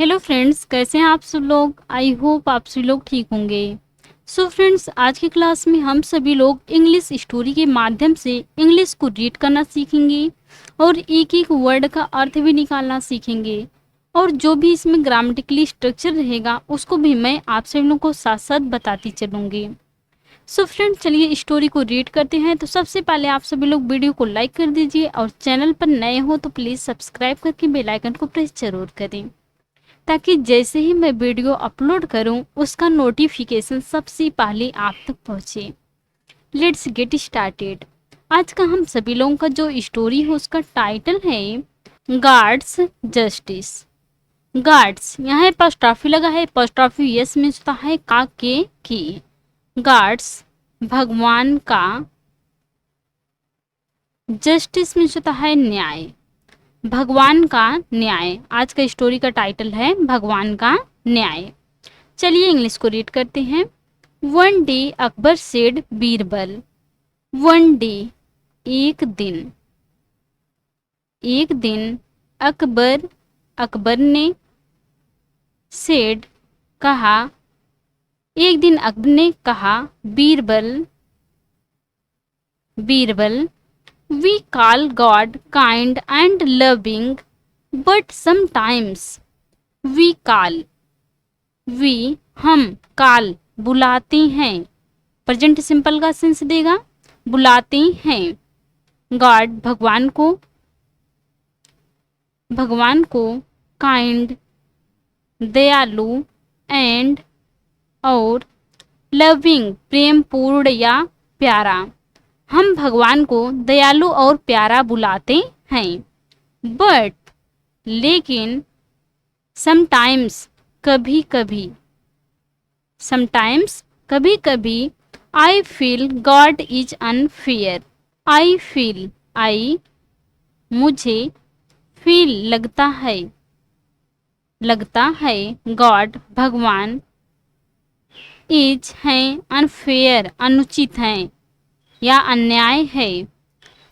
Hello friends, कैसे हैं आप सब लोग। आई होप आप सभी लोग ठीक होंगे। सो फ्रेंड्स, आज की क्लास में हम सभी लोग इंग्लिश स्टोरी के माध्यम से इंग्लिश को रीड करना सीखेंगे और एक एक वर्ड का अर्थ भी निकालना सीखेंगे। और जो भी इसमें ग्रामेटिकली स्ट्रक्चर रहेगा उसको भी मैं आप सभी लोगों को साथ साथ बताती चलूँगी। सो फ्रेंड्स, चलिए स्टोरी को रीड करते हैं। तो सबसे पहले आप सभी लोग वीडियो को लाइक कर दीजिए और चैनल पर नए हो तो प्लीज़ सब्सक्राइब करके बेल आइकन को प्रेस जरूर करें, ताकि जैसे ही मैं वीडियो अपलोड करूं उसका नोटिफिकेशन सबसे पहले आप तक पहुंचे। Let's get started. आज का हम सभी लोगों का जो स्टोरी है उसका टाइटल है गार्ड्स जस्टिस। गार्ड्स, यहाँ पोस्टॉफी लगा है। पोस्टॉफी यस मीन्स होता है का के की। गार्ड्स भगवान का, जस्टिस मीन्स होता है न्याय, भगवान का न्याय। आज का स्टोरी का टाइटल है भगवान का न्याय। चलिए इंग्लिश को रीड करते हैं। One day Akbar said Birbal. One day एक दिन, एक दिन अकबर ने, सेड कहा, एक दिन अकबर ने कहा, Birbal, we call God kind and loving, but sometimes we हम call बुलाते हैं, प्रेजेंट सिंपल का सेंस देगा, बुलाते हैं। गॉड भगवान को काइंड दयालु, एंड और लविंग प्रेम पूर्ण या प्यारा। हम भगवान को दयालु और प्यारा बुलाते हैं। बट लेकिन, समटाइम्स कभी कभी, I feel God is unfair. I मुझे, फील लगता है, गॉड भगवान, इज हैं अनफेयर अनुचित हैं या अन्याय है।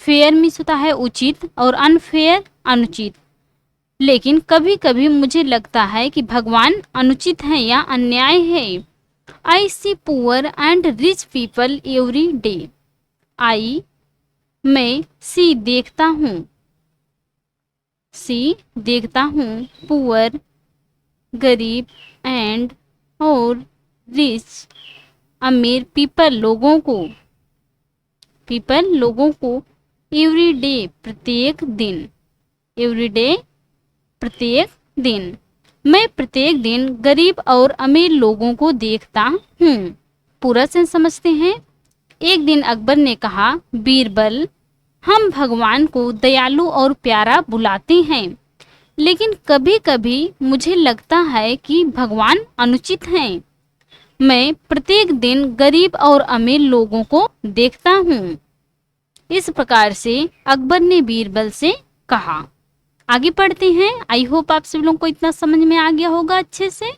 फेयर मीन्स होता है उचित और अनफेयर अनुचित। लेकिन कभी कभी मुझे लगता है कि भगवान अनुचित है या अन्याय है। I see poor and rich people every day. I मैं, सी देखता हूँ, पुअर गरीब, एंड और रिच अमीर, पीपल लोगों को, एवरी डे प्रत्येक दिन, मैं प्रत्येक दिन गरीब और अमीर लोगों को देखता हूँ। पूरा सेंस समझते हैं। एक दिन अकबर ने कहा, बीरबल, हम भगवान को दयालु और प्यारा बुलाते हैं, लेकिन कभी कभी मुझे लगता है कि भगवान अनुचित हैं। मैं प्रत्येक दिन गरीब और अमीर लोगों को देखता हूँ। इस प्रकार से अकबर ने बीरबल से कहा। आगे पढ़ते हैं। आई होप आप सब लोगों को इतना समझ में आ गया होगा अच्छे से।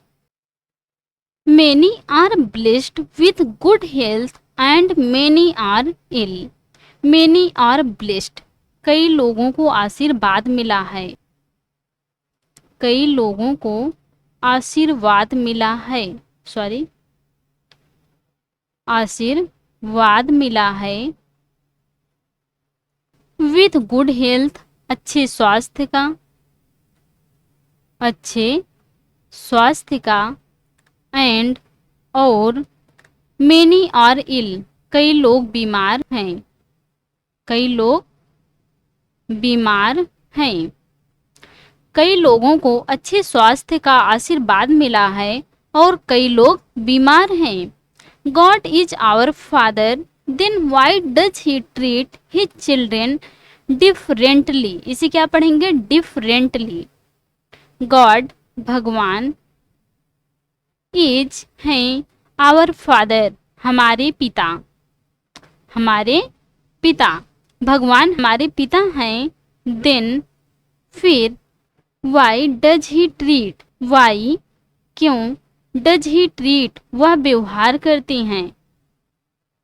Many are blessed with good health and many are ill. Many are blessed, कई लोगों को आशीर्वाद मिला है, कई लोगों को आशीर्वाद मिला है, आशीर्वाद मिला है। विथ गुड हेल्थ, अच्छे स्वास्थ्य का, एंड और मेनी आर इल, कई लोग बीमार हैं। कई लोगों को अच्छे स्वास्थ्य का आशीर्वाद मिला है और कई लोग बीमार हैं। God is our father, then why does he treat his children differently. इसे क्या पढ़ेंगे? डिफरेंटली। गॉड भगवान, इज हैं, आवर फादर हमारे पिता, भगवान हमारे पिता हैं। देन फिर, why does he treat, why क्यों, डज ही ट्रीट वह व्यवहार करते हैं,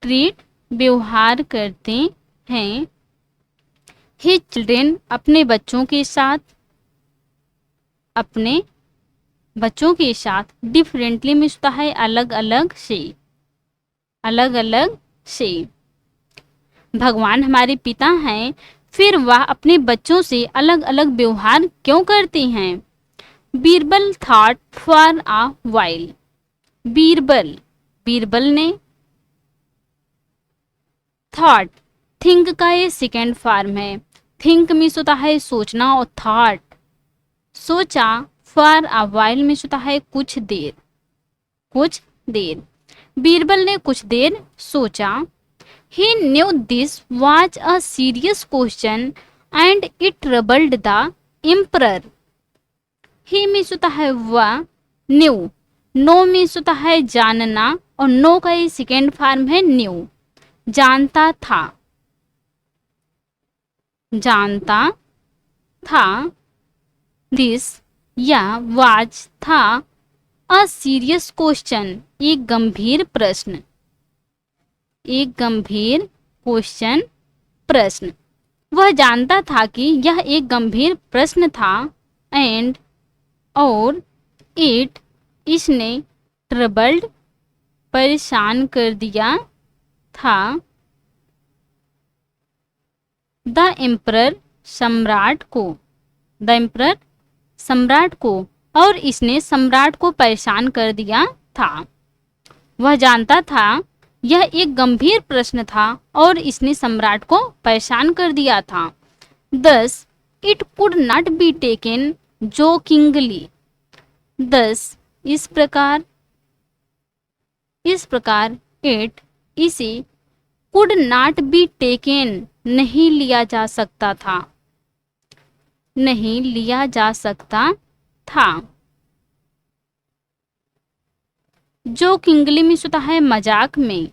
ट्रीट व्यवहार करते हैं, हिज चिल्ड्रेन अपने बच्चों के साथ, अपने बच्चों के साथ, डिफरेंटली मीन्स होता है अलग अलग से, अलग अलग से। भगवान हमारे पिता हैं, फिर वह अपने बच्चों से अलग अलग व्यवहार क्यों करते हैं? Birbal thought for a while. Birbal, Birbal ने थॉट, थिंक का ये सेकेंड फॉर्म है। थिंक मीन्स होता है सोचना और थॉट सोचा, फॉर अ वाइल मीन्स होता है कुछ देर, कुछ देर। बीरबल ने कुछ देर सोचा। He knew this was a serious question and it troubled the emperor. He means होता है वह, न्यू, नो मीन्स होता है जानना और नो का ये सेकेंड फॉर्म है न्यू, जानता था, जानता था। दिस या वाज था अ सीरियस क्वेश्चन, एक गंभीर प्रश्न, एक गंभीर क्वेश्चन, प्रश्न। वह जानता था कि यह एक गंभीर प्रश्न था। एंड और इट, इसने ट्रबल्ड, परेशान कर दिया था। द एम्परर, सम्राट को, द एम्परर, सम्राट को, और इसने सम्राट को परेशान कर दिया था। वह जानता था यह एक गंभीर प्रश्न था और इसने सम्राट को परेशान कर दिया था। Thus it could not be taken jokingly. दस इस प्रकार, इस प्रकार, इट, इसे, कुड नॉट बी टेकन नहीं लिया जा सकता था, नहीं लिया जा सकता था। जोकिंगली मीन्स होता है मजाक में,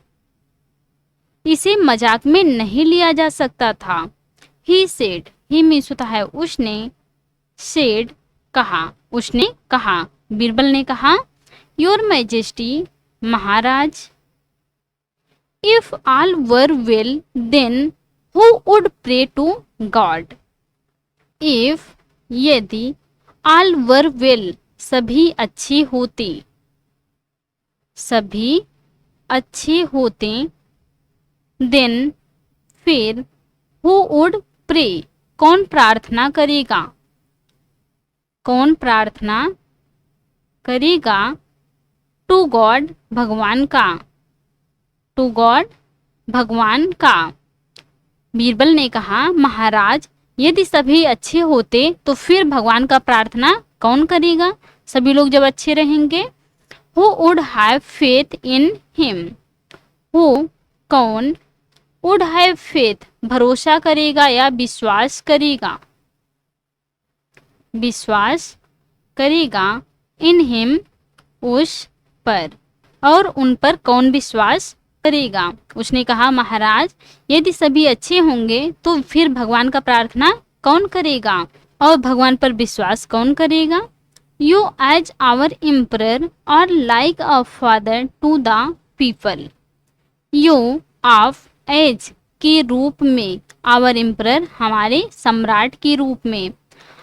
इसे मजाक में नहीं लिया जा सकता था। ही सेड, ही मीन्स होता है उसने, सेड कहा, उसने कहा, बीरबल ने कहा। योर मैजेस्टी, महाराज। If all were well then who would pray to God. If, यदि, ऑल वर वेल, सभी अच्छे होते, सभी अच्छे होते, देन, फिर, हु वुड प्रे, कौन प्रार्थना करेगा, कौन प्रार्थना करेगा, टू गॉड, भगवान का, टू गॉड, भगवान का। बीरबल ने कहा, महाराज यदि सभी अच्छे होते तो फिर भगवान का प्रार्थना कौन करेगा? सभी लोग जब अच्छे रहेंगे। Who would have faith in him, who, कौन, वुड हैव फेथ, भरोसा करेगा या विश्वास करेगा, विश्वास करेगा, इन हिम, उस पर, और उन पर कौन विश्वास करेगा? उसने कहा, महाराज यदि सभी अच्छे होंगे तो फिर भगवान का प्रार्थना कौन करेगा और भगवान पर विश्वास कौन करेगा? यू एज आवर एम्परर और like a father to the people. You, of, as, के रूप में, आवर एम्परर, हमारे सम्राट के रूप में,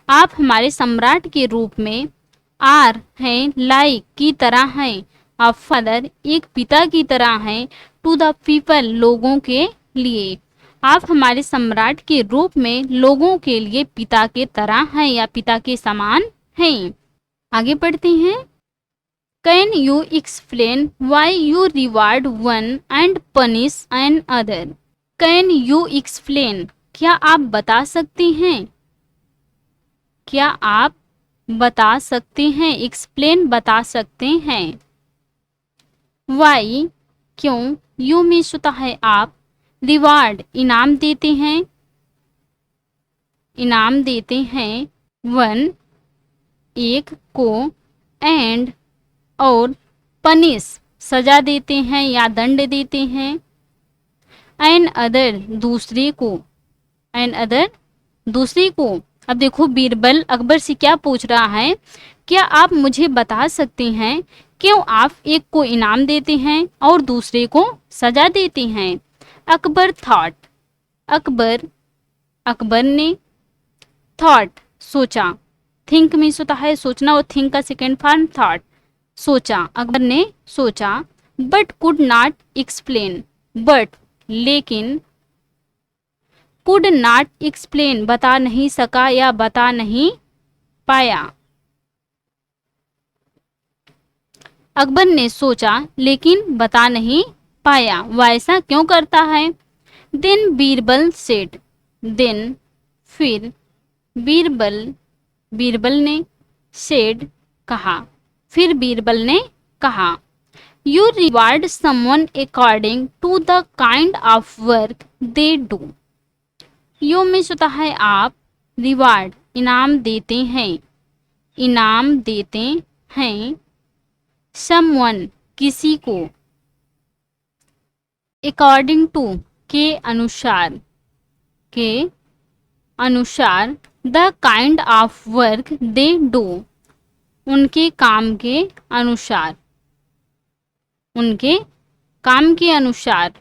आप हमारे सम्राट के रूप में, आर हैं, लाइक की तरह हैं, अ फादर, एक पिता की तरह हैं, टू द पीपल, लोगों के लिए, आप हमारे सम्राट के रूप में लोगों के लिए पिता के तरह हैं या पिता के समान हैं। आगे पढ़ते हैं। Can you explain why you reward one and punish another. Can you explain, क्या आप बता सकते हैं, क्या आप बता सकते हैं, एक्सप्लेन बता सकते हैं। वाई, क्यों, यू मीन्स होता है आप, रिवार्ड, इनाम देते हैं, इनाम देते हैं, वन, एक को, एंड, और, पनिश, सजा देते हैं या दंड देते हैं, एन अदर, दूसरे को, एन अदर, दूसरे को। अब देखो बीरबल अकबर से क्या पूछ रहा है, क्या आप मुझे बता सकते हैं क्यों आप एक को इनाम देते हैं और दूसरे को सजा देते हैं। अकबर थॉट, अकबर, अकबर ने, थॉट, सोचा, थिंक मीन्स होता है सोचना और थिंक का सेकेंड फॉर्म थॉट। सोचा, अकबर ने सोचा। But could not explain, but लेकिन, कुड नॉट एक्सप्लेन बता नहीं सका या बता नहीं पाया। अकबर ने सोचा लेकिन बता नहीं पाया, वह ऐसा क्यों करता है। देन बीरबल सेड, देन फिर, बीरबल, बीरबल ने, सेड कहा, फिर बीरबल ने कहा, you reward someone according to the kind of work they do. You means होता है आप, रिवार्ड इनाम देते हैं, इनाम देते हैं, समवन किसी को, अकॉर्डिंग टू के अनुसार, के अनुसार, the kind of work they do उनके काम के अनुसार, उनके काम के अनुसार।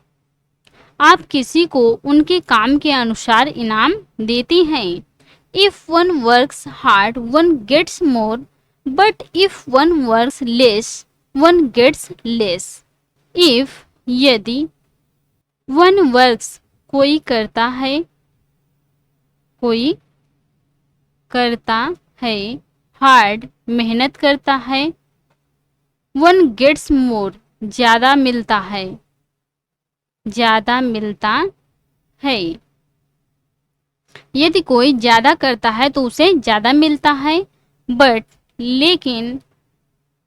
आप किसी को उनके काम के अनुसार इनाम देते हैं। If one works hard one gets more, but if one works less one gets less. If यदि, वन वर्क्स कोई करता है, कोई करता है, हार्ड मेहनत करता है, वन गेट्स मोर ज्यादा मिलता है, ज्यादा मिलता है। यदि कोई ज्यादा करता है तो उसे ज्यादा मिलता है। बट लेकिन,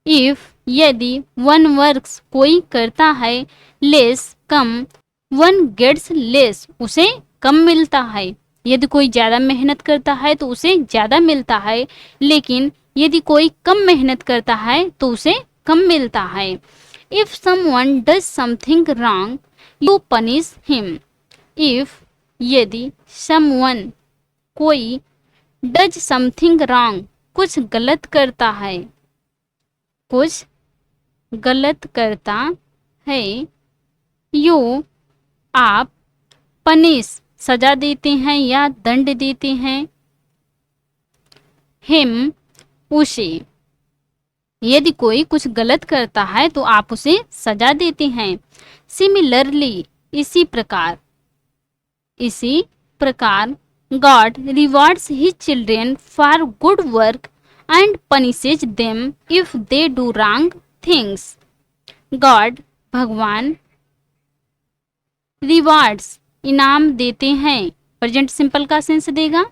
इफ यदि, वन वर्क्स कोई करता है, लेस कम, वन गेट्स लेस उसे कम मिलता है। यदि कोई ज्यादा मेहनत करता है तो उसे ज्यादा मिलता है, लेकिन यदि कोई कम मेहनत करता है तो उसे कम मिलता है। If someone does something wrong you punish him. If यदि, समवन कोई, डज समथिंग रॉन्ग कुछ गलत करता है, कुछ गलत करता है, यू आप, पनिश सजा देते हैं या दंड देते हैं, हिम उसे। यदि कोई कुछ गलत करता है तो आप उसे सजा देते हैं। सिमिलरली इसी प्रकार, इसी प्रकार, God rewards his children for good work and punishes them if they do wrong things. God भगवान, रिवॉर्ड्स इनाम देते हैं, प्रेजेंट सिंपल का सेंस देगा,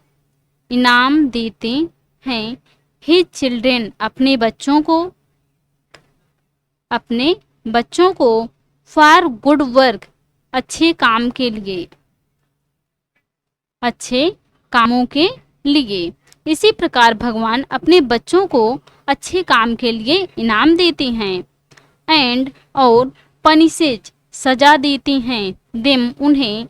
इनाम देते हैं, हिज चिल्ड्रेन अपने बच्चों को, अपने बच्चों को, फॉर गुड वर्क अच्छे काम के लिए, अच्छे कामों के लिए। इसी प्रकार भगवान अपने बच्चों को अच्छे काम के लिए इनाम देते हैं। एंड और, पनिशेज सजा देते हैं, देम उन्हें,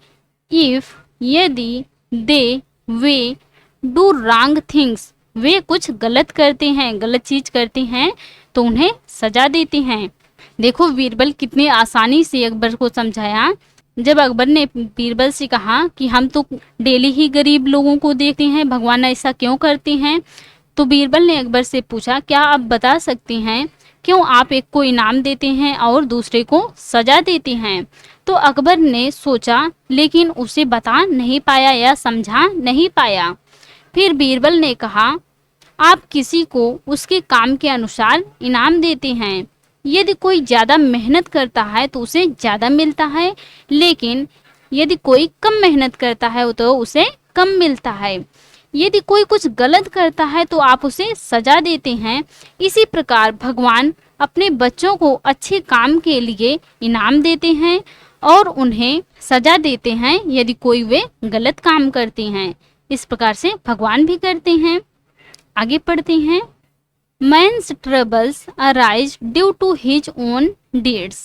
इफ यदि, दे वे, डू रॉन्ग थिंग्स वे कुछ गलत करते हैं, गलत चीज करते हैं तो उन्हें सजा देते हैं। देखो बीरबल कितनी आसानी से अकबर को समझाया। जब अकबर ने बीरबल से कहा कि हम तो डेली ही गरीब लोगों को देखते हैं, भगवान ऐसा क्यों करते हैं, तो बीरबल ने अकबर से पूछा क्या आप बता सकते हैं क्यों आप एक को इनाम देते हैं और दूसरे को सजा देते हैं। तो अकबर ने सोचा लेकिन उसे बता नहीं पाया या समझा नहीं पाया। फिर बीरबल ने कहा आप किसी को उसके काम के अनुसार इनाम देते हैं। यदि कोई ज़्यादा मेहनत करता है तो उसे ज़्यादा मिलता है, लेकिन यदि कोई कम मेहनत करता है तो उसे कम मिलता है। यदि कोई कुछ गलत करता है तो आप उसे सजा देते हैं। इसी प्रकार भगवान अपने बच्चों को अच्छे काम के लिए इनाम देते हैं और उन्हें सजा देते हैं यदि कोई वे गलत काम करते हैं। इस प्रकार से भगवान भी करते हैं। आगे पढ़ते हैं। Man's troubles arise due to his own deeds.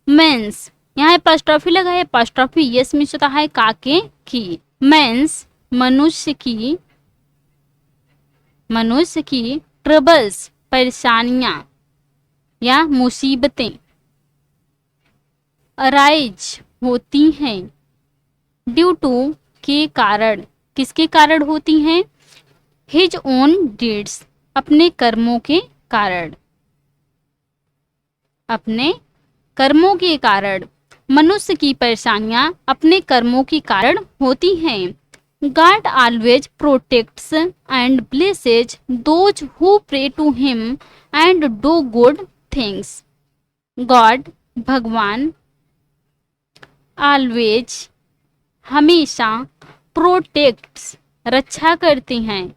Man's, यहाँ एपॉस्ट्रोफी लगा है, एपॉस्ट्रोफी यस मीन्स होता है काके की। Man's मनुष्य की, मनुष्य की, ट्रबल्स परेशानियां या मुसीबतें, अराइज होती हैं, ड्यू टू के कारण, किसके कारण होती हैं, हिज ओन डीड्स, अपने कर्मों के कारण, अपने कर्मों के कारण। मनुष्य की परेशानियां अपने कर्मों के कारण होती हैं। God always protects and blesses those who pray to him and do good things. God, भगवान, ऑलवेज, हमेशा, प्रोटेक्ट्स, रक्षा करते हैं,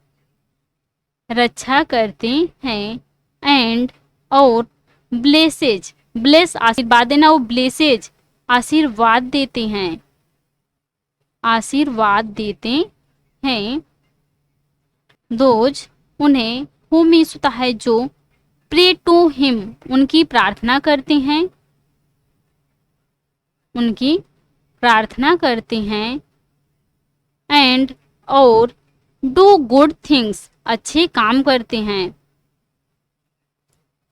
रक्षा करते हैं, एंड, और, ब्लेसेज, ब्लेस आशीर्वाद देना, वो ब्लेसेज आशीर्वाद देते हैं, आशीर्वाद देते हैं। दोज, उन्हें, हु मीन्स होता है जो, प्रे टू हिम, उनकी प्रार्थना करते हैं, उनकी प्रार्थना करते हैं, एंड, और, डू गुड थिंग्स, अच्छे काम करते हैं,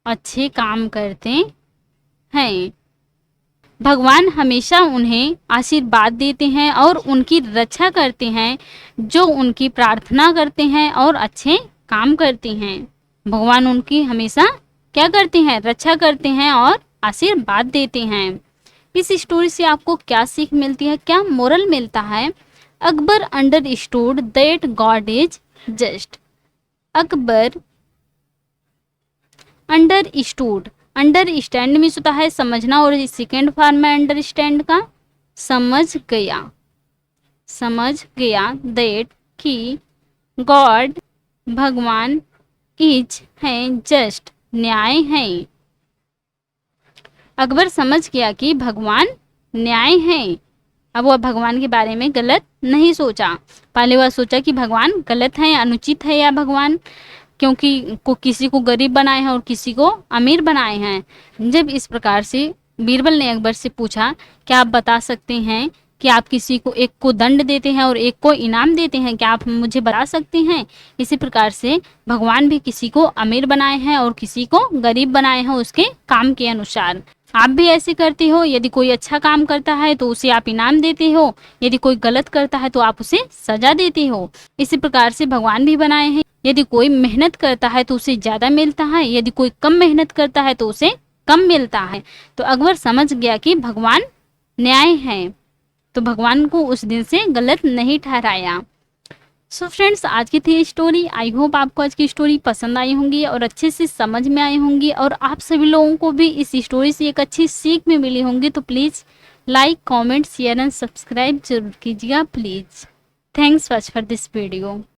अच्छे काम करते हैं। भगवान हमेशा उन्हें आशीर्वाद देते हैं और उनकी रक्षा करते हैं, जो उनकी प्रार्थना करते हैं और अच्छे काम करते हैं। भगवान उनकी हमेशा क्या करते हैं? रक्षा करते हैं और आशीर्वाद देते हैं। इस स्टोरी से आपको क्या सीख मिलती है, क्या मोरल मिलता है? Akbar understood that God is just. Akbar understood, understand means होता है समझना, और सेकेंड फॉर्म है अंडरस्टैंड का समझ गया, समझ गया, दैट कि, गॉड, भगवान, इज है, जस्ट, न्याय है। अकबर समझ गया कि भगवान न्याय है। अब वह भगवान के बारे में गलत नहीं सोचा। पहले वह सोचा कि भगवान गलत है, अनुचित है, या भगवान क्योंकि किसी को गरीब बनाए हैं और किसी को अमीर बनाए हैं। जब इस प्रकार से बीरबल ने अकबर से पूछा, क्या आप बता सकते हैं कि आप किसी को, एक को दंड देते हैं और एक को इनाम देते हैं, क्या आप मुझे बता सकते हैं? इसी प्रकार से भगवान भी किसी को अमीर बनाए हैं और किसी को गरीब बनाए हैं उसके काम के अनुसार। आप भी ऐसे करते हो, यदि कोई अच्छा काम करता है तो उसे आप इनाम देते हो, यदि कोई गलत करता है तो आप उसे सजा देते हो। इसी प्रकार से भगवान भी बनाए हैं, यदि कोई मेहनत करता है तो उसे ज्यादा मिलता है, यदि कोई कम मेहनत करता है तो उसे कम मिलता है। तो अकबर समझ गया कि भगवान न्याय है, तो भगवान को उस दिन से गलत नहीं ठहराया। सो फ्रेंड्स, आज की थी स्टोरी। आई होप आपको आज की स्टोरी पसंद आई होंगी और अच्छे से समझ में आई होंगी, और आप सभी लोगों को भी इस स्टोरी से एक अच्छी सीख में मिली होंगी। तो please like, comment, share and subscribe जरूर कीजिएगा please. Thanks watch for this video.